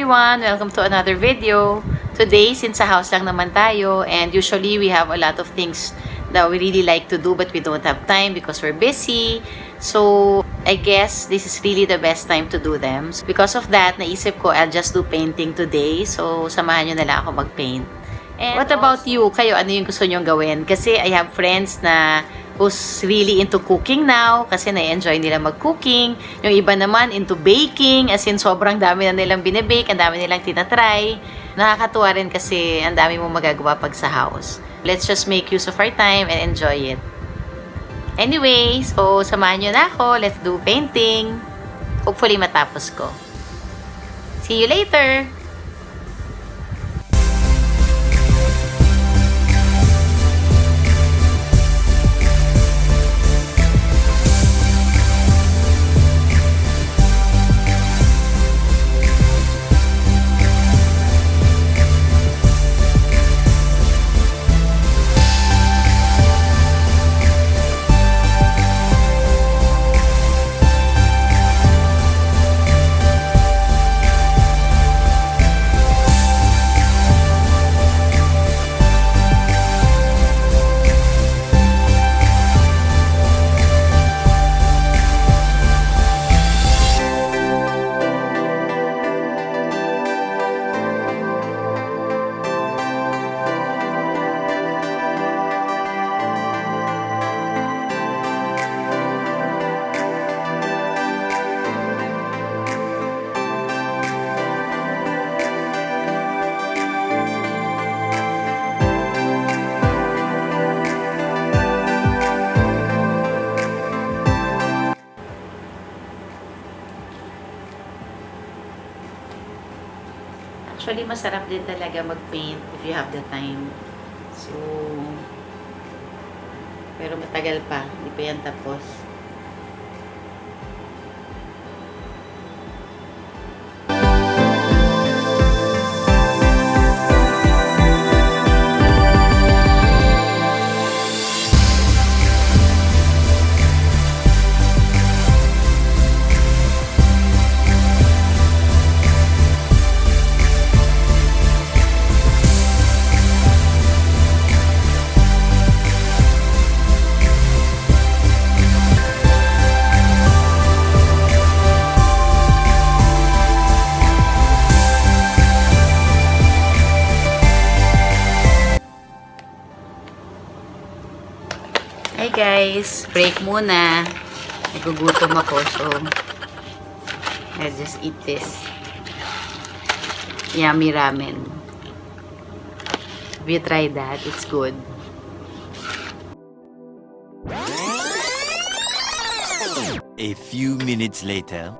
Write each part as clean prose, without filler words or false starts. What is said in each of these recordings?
everyone! Welcome to another video. Today, since sa house lang naman tayo, and usually we have a lot of things that we really like to do but we don't have time because we're busy. So, I guess this is really the best time to do them. So, because of that, naisip ko I'll just do painting today. So, samahan nyo na lang ako mag-paint. And what about you? Kayo, ano yung gusto nyong gawin? Kasi I have friends na who's really into cooking now kasi na-enjoy nila mag-cooking. Yung iba naman into baking, as in sobrang dami na nilang binibake, ang dami nilang tinatry. Nakakatuwa rin kasi ang dami mong magagawa pag sa house. Let's just make use of our time and enjoy it. Anyway, so samahan nyo na ako. Let's do painting. Hopefully matapos ko. See you later! Actually, masarap din talaga mag-paint if you have the time. So, pero matagal pa. Hindi pa yan tapos. Hi guys, break muna. Nagugutom ako, so I'll just eat this yummy ramen. Have you tried that? It's good. A few minutes later.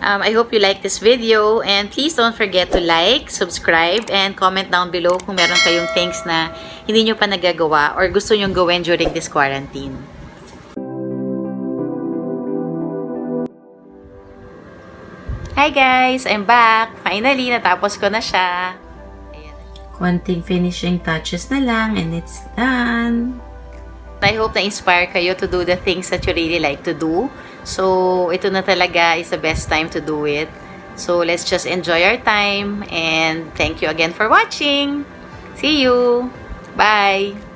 I hope you like this video, and please don't forget to like, subscribe, and comment down below kung meron kayong things na hindi nyo pa nagagawa or gusto nyong gawin during this quarantine. Hi guys! I'm back! Finally, natapos ko na siya. Konting finishing touches na lang and it's done. I hope na-inspire kayo to do the things that you really like to do. So, ito na talaga is the best time to do it. So, let's just enjoy our time and thank you again for watching. See you! Bye!